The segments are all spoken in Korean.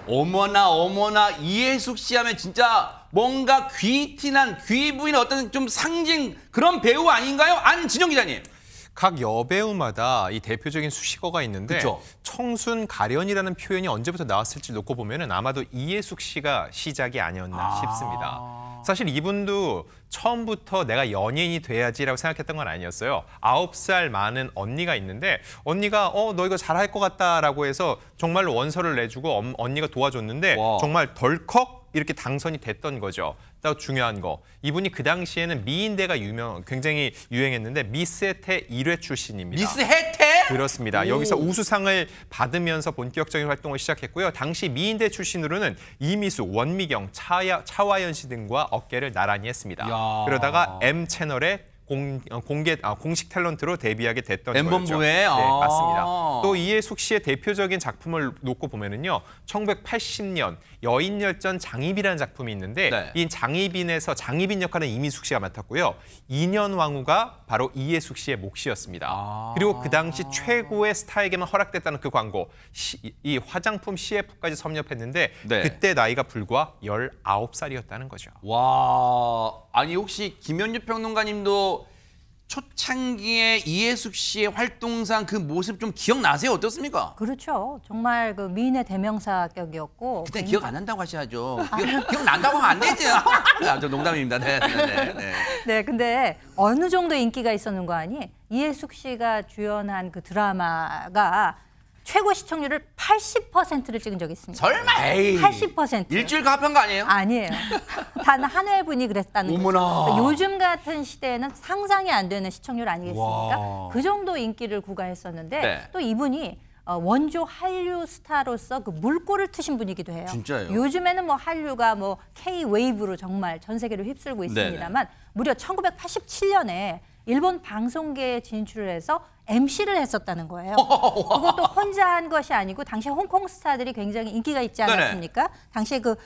어머나 어머나 이해숙 씨 하면 진짜 뭔가 귀티난 귀부인의 어떤 좀 상징 그런 배우 아닌가요? 안진영 기자님. 각 여배우마다 이 대표적인 수식어가 있는데 그쵸? 청순 가련이라는 표현이 언제부터 나왔을지 놓고 보면은 아마도 이해숙 씨가 시작이 아니었나 싶습니다. 사실 이분도 처음부터 내가 연예인이 돼야지라고 생각했던 건 아니었어요. 9살 많은 언니가 있는데 언니가 너 이거 잘할 것 같다라고 해서 정말로 원서를 내주고 언니가 도와줬는데 와. 정말 덜컥 이렇게 당선이 됐던 거죠. 또 중요한 거, 이분이 그 당시에는 미인대가 굉장히 유행했는데 미스 혜태 1회 출신입니다. 미스 혜태? 그렇습니다. 오. 여기서 우수상을 받으면서 본격적인 활동을 시작했고요. 당시 미인대 출신으로는 이미수, 원미경, 차화연 씨 등과 어깨를 나란히 했습니다. 야. 그러다가 M채널에 공식 탤런트로 데뷔하게 됐던 거죠. M본부에? 네, 맞습니다. 또 이해숙 씨의 대표적인 작품을 놓고 보면은요, 1980년 여인열전 장희빈이라는 작품이 있는데 네. 이 장희빈에서 장희빈 역할은 이미숙 씨가 맡았고요. 인현왕후가 바로 이해숙 씨의 몫이었습니다. 그리고 그 당시 최고의 스타에게만 허락됐다는 그 광고, 이 화장품 CF까지 섭렵했는데 네. 그때 나이가 불과 19살이었다는 거죠. 와, 아니 혹시 김현주 평론가님도 초창기에 이해숙 씨의 활동상 그 모습 좀 기억나세요? 어떻습니까? 그렇죠. 정말 그 미인의 대명사격이었고. 그때 기억 안 난다고 하셔야죠. 기억난다고 하면 안 되죠. 아, 저 농담입니다. 네. 네, 근데 어느 정도 인기가 있었는 거 아니? 이해숙 씨가 주연한 그 드라마가 최고 시청률을 80%를 찍은 적이 있습니다. 설마 에이. 80%. 일주일 합한 거 아니에요? 아니에요. 단 한 회분이 그랬다는 거죠. 어머나. 그러니까 요즘 같은 시대에는 상상이 안 되는 시청률 아니겠습니까? 와. 그 정도 인기를 구가했었는데 네. 또 이분이 원조 한류 스타로서 그 물꼬를 트신 분이기도 해요. 진짜요? 요즘에는 뭐 한류가 뭐 K-웨이브로 정말 전 세계를 휩쓸고 있습니다만 무려 1987년에 일본 방송계에 진출을 해서 MC를 했었다는 거예요. 그것도 혼자 한 것이 아니고 당시 홍콩 스타들이 굉장히 인기가 있지 않았습니까? 당시에 그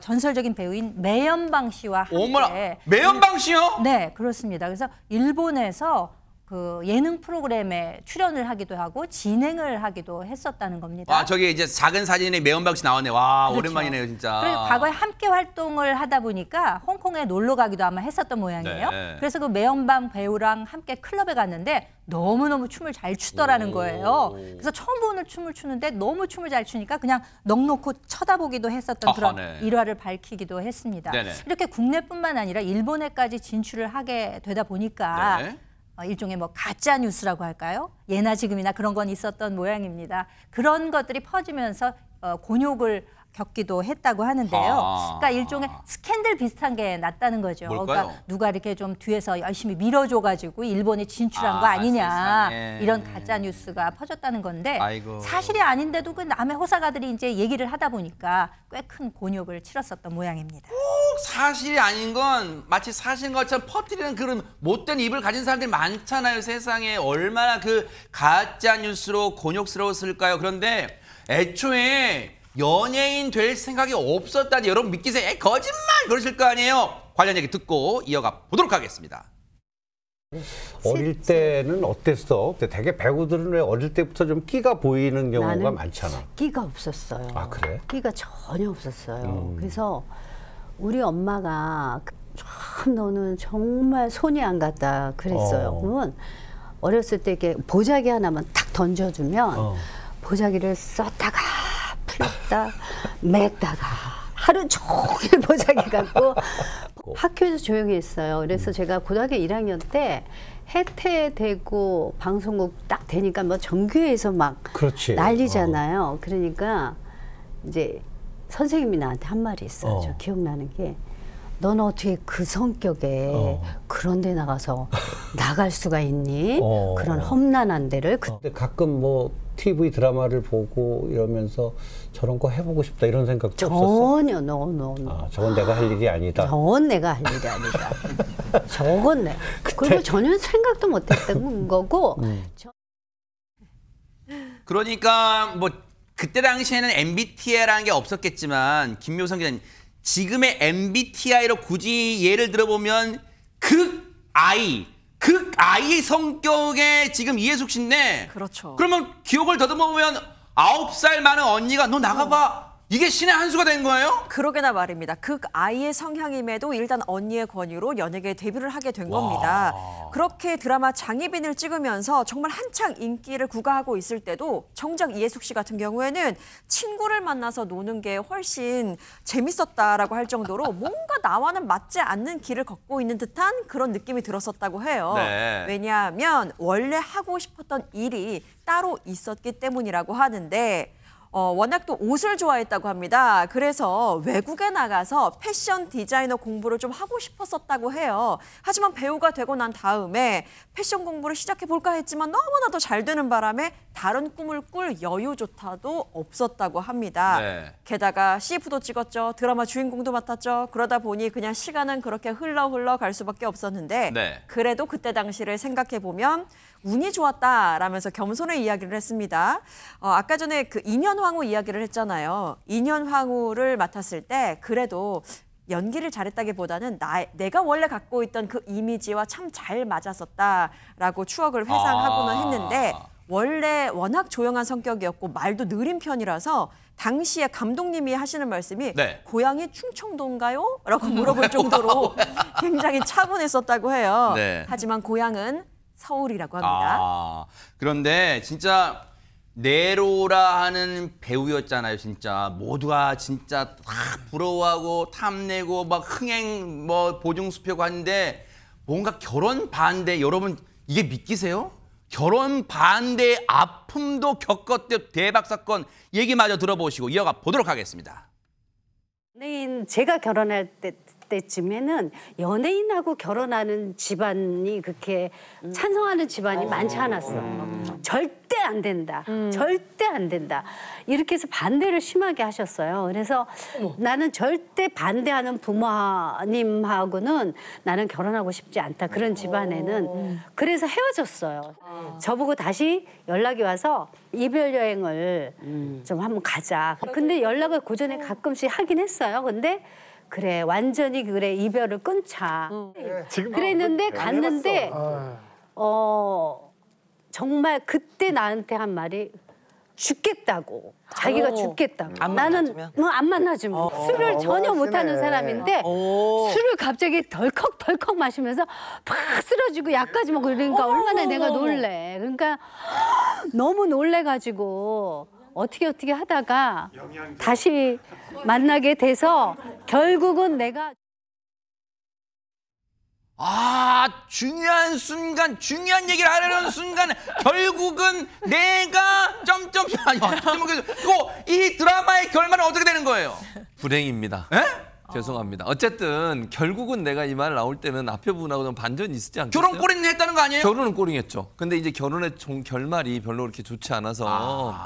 전설적인 배우인 매연방 씨와 함께. 어머나, 매연방 씨요? 네, 그렇습니다. 그래서 일본에서 그 예능 프로그램에 출연을 하기도 하고 진행을 하기도 했었다는 겁니다. 와, 저기 이제 작은 사진에 매연방 씨 나왔네. 와, 그렇죠. 오랜만이네요, 진짜. 그리고 과거에 함께 활동을 하다 보니까 홍콩에 놀러 가기도 아마 했었던 모양이에요. 네. 그래서 그 매연방 배우랑 함께 클럽에 갔는데 너무너무 춤을 잘 추더라는 거예요. 그래서 처음 보는 춤을 추는데 너무 춤을 잘 추니까 그냥 넋놓고 쳐다보기도 했었던 그런 네. 일화를 밝히기도 했습니다. 네네. 이렇게 국내뿐만 아니라 일본에까지 진출을 하게 되다 보니까 네. 일종의 뭐 가짜 뉴스라고 할까요? 예나 지금이나 그런 건 있었던 모양입니다. 그런 것들이 퍼지면서 곤욕을 겪기도 했다고 하는데요. 그러니까 일종의 스캔들 비슷한 게 났다는 거죠. 뭘까요? 그러니까 누가 이렇게 좀 뒤에서 열심히 밀어줘가지고 일본에 진출한 거 아니냐 세상에. 이런 가짜 뉴스가 퍼졌다는 건데 아이고. 사실이 아닌데도 그 남의 호사가들이 이제 얘기를 하다 보니까 꽤 큰 곤욕을 치렀었던 모양입니다. 사실이 아닌 건 마치 사실인 것처럼 퍼뜨리는 그런 못된 입을 가진 사람들이 많잖아요. 세상에 얼마나 그 가짜 뉴스로 곤욕스러웠을까요? 그런데 애초에 연예인 될 생각이 없었다니 여러분 믿기세요? 에이, 거짓말 그러실 거 아니에요? 관련 얘기 듣고 이어가 보도록 하겠습니다. 어릴 때는 어땠어? 되게 배우들은 왜 어릴 때부터 좀 끼가 보이는 경우가 나는 많잖아. 끼가 없었어요. 아, 그래? 끼가 전혀 없었어요. 그래서 우리 엄마가 참 너는 정말 손이 안 갔다 그랬어요. 그러면 어렸을 때 이렇게 보자기 하나만 탁 던져주면 보자기를 썼다가 풀었다 맸다가 하루 종일 보자기 갖고 학교에서 조용히 했어요. 그래서 제가 고등학교 1학년 때 해태되고 방송국 딱 되니까 뭐 정규회에서 막 그렇지. 난리잖아요. 그러니까 이제 선생님이 나한테 한 말이 있어요. 저 기억나는 게 너는 어떻게 그 성격에 그런 데 나가서 나갈 수가 있니? 그런 험난한 데를. 근데 가끔 뭐 TV 드라마를 보고 이러면서 저런 거 해보고 싶다 이런 생각도 없었어? 전혀 no. 아, 저건 내가 할 일이 아니다. 저건 내가 할 일이 아니다. 저건 내. 그리고 전혀 생각도 못했던 거고. 그러니까 뭐 그때 당시에는 MBTI라는 게 없었겠지만 김묘성 기자님 지금의 MBTI로 굳이 예를 들어보면 극아이의 성격의 지금 이해숙 씨인데 그렇죠. 그러면 기억을 더듬어 보면 9살 많은 언니가 너 나가봐 이게 신의 한 수가 된 거예요? 그러게나 말입니다. 그 아이의 성향임에도 일단 언니의 권유로 연예계에 데뷔를 하게 된 겁니다. 그렇게 드라마 장희빈을 찍으면서 정말 한창 인기를 구가하고 있을 때도 정작 이해숙 씨 같은 경우에는 친구를 만나서 노는 게 훨씬 재밌었다라고 할 정도로 뭔가 나와는 맞지 않는 길을 걷고 있는 듯한 그런 느낌이 들었었다고 해요. 네. 왜냐하면 원래 하고 싶었던 일이 따로 있었기 때문이라고 하는데 워낙 또 옷을 좋아했다고 합니다. 그래서 외국에 나가서 패션 디자이너 공부를 좀 하고 싶었었다고 해요. 하지만 배우가 되고 난 다음에 패션 공부를 시작해볼까 했지만 너무나도 잘 되는 바람에 다른 꿈을 꿀 여유조차도 없었다고 합니다. 네. 게다가 CF도 찍었죠. 드라마 주인공도 맡았죠. 그러다 보니 그냥 시간은 그렇게 흘러 갈 수밖에 없었는데 네. 그래도 그때 당시를 생각해보면 운이 좋았다라면서 겸손의 이야기를 했습니다. 아까 전에 그 인현황후 이야기를 했잖아요. 인현황후를 맡았을 때 그래도 연기를 잘했다기보다는 내가 원래 갖고 있던 그 이미지와 참 잘 맞았었다라고 추억을 회상하고는 했는데 원래 워낙 조용한 성격이었고 말도 느린 편이라서 당시에 감독님이 하시는 말씀이 네. 고향이 충청도인가요? 라고 물어볼 정도로 굉장히 차분했었다고 해요. 네. 하지만 고향은 서울이라고 합니다. 그런데 진짜 네로라 하는 배우였잖아요. 진짜 모두가 진짜 다 부러워하고 탐내고 막 흥행 뭐 보증수표고 하는데 뭔가 결혼 반대, 여러분 이게 믿기세요? 결혼 반대의 아픔도 겪었대. 대박 사건 얘기 마저 들어보시고 이어가 보도록 하겠습니다. 연예인 제가 결혼할 때쯤에는 연예인하고 결혼하는 집안이 그렇게 찬성하는 집안이 많지 않았어. 절대 안 된다. 절대 안 된다. 이렇게 해서 반대를 심하게 하셨어요. 그래서 나는 절대 반대하는 부모님하고는 나는 결혼하고 싶지 않다. 그런 집안에는. 그래서 헤어졌어요. 저보고 다시 연락이 와서 이별 여행을 좀 한번 가자. 근데 연락을 고전에 가끔씩 하긴 했어요. 근데 그래 완전히 그래 이별을 끊자. 그랬는데 갔는데 정말 그때 나한테 한 말이 죽겠다고. 자기가 죽겠다고. 나는 안 만나주면 술을 전혀 못하는 사람인데 술을 갑자기 덜컥 마시면서 팍 쓰러지고 약까지 먹고 그러니까 얼마나 내가 놀래. 그러니까 너무 놀래가지고 어떻게 하다가 다시 만나게 돼서 결국은 내가 중요한 순간, 중요한 얘기를 하려는 순간 결국은 내가 이 드라마의 결말은 어떻게 되는 거예요? 불행입니다. 죄송합니다. 어쨌든 결국은 내가 이 말 나올 때는 앞에 부분하고는 반전이 있지 않겠어요? 결혼 꼬리는 했다는 거 아니에요? 결혼은 꼬링했죠. 근데 이제 결혼의 결말이 별로 그렇게 좋지 않아서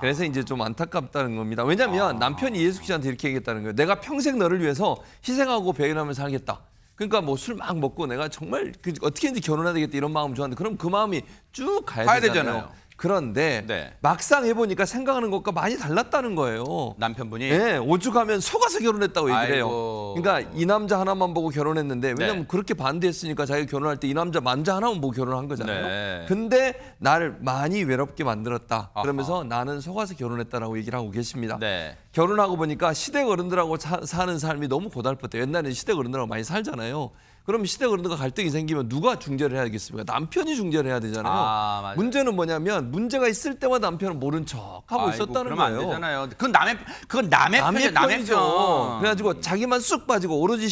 그래서 이제 좀 안타깝다는 겁니다. 왜냐하면 남편이 이해숙 씨한테 이렇게 얘기했다는 거예요. 내가 평생 너를 위해서 희생하고 배신하며 살겠다. 그러니까 뭐 술 막 먹고 내가 정말 어떻게든지 결혼해야 되겠다 이런 마음 좋아하는데 그럼 그 마음이 쭉 가야 되잖아요. 그런데 네. 막상 해보니까 생각하는 것과 많이 달랐다는 거예요. 남편분이? 네, 오죽하면 속아서 결혼했다고 얘기를 해요. 아이고. 그러니까 이 남자 하나만 보고 결혼했는데 왜냐면 네. 그렇게 반대했으니까 자기가 결혼할 때 이 남자 하나만 보고 결혼한 거잖아요. 네. 근데 나를 많이 외롭게 만들었다. 그러면서 나는 속아서 결혼했다라고 얘기를 하고 계십니다. 네. 결혼하고 보니까 시댁 어른들하고 사는 삶이 너무 고달팠대요. 옛날에는 시댁 어른들하고 많이 살잖아요. 그럼 시댁 어른들과 갈등이 생기면 누가 중재를 해야겠습니까? 남편이 중재를 해야 되잖아요. 맞아요. 문제는 뭐냐면 문제가 있을 때마다 남편은 모른 척하고 있었다는 그러면 거예요. 안 되잖아요. 그건 남의 편이죠. 남의 편이죠. 편. 그래가지고 자기만 쑥 빠지고 오로지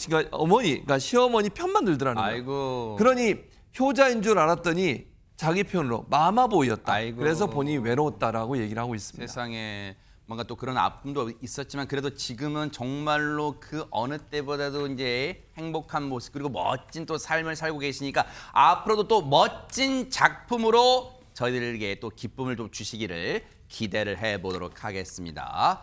그러니까 시어머니 편만 들더라는 거예요. 아이고. 그러니 효자인 줄 알았더니 자기 편으로 마마보이였다. 아이고. 그래서 본인이 외로웠다라고 얘기를 하고 있습니다. 세상에 뭔가 또 그런 아픔도 있었지만 그래도 지금은 정말로 그 어느 때보다도 이제 행복한 모습 그리고 멋진 또 삶을 살고 계시니까 앞으로도 또 멋진 작품으로 저희들에게 또 기쁨을 좀 주시기를 기대를 해보도록 하겠습니다.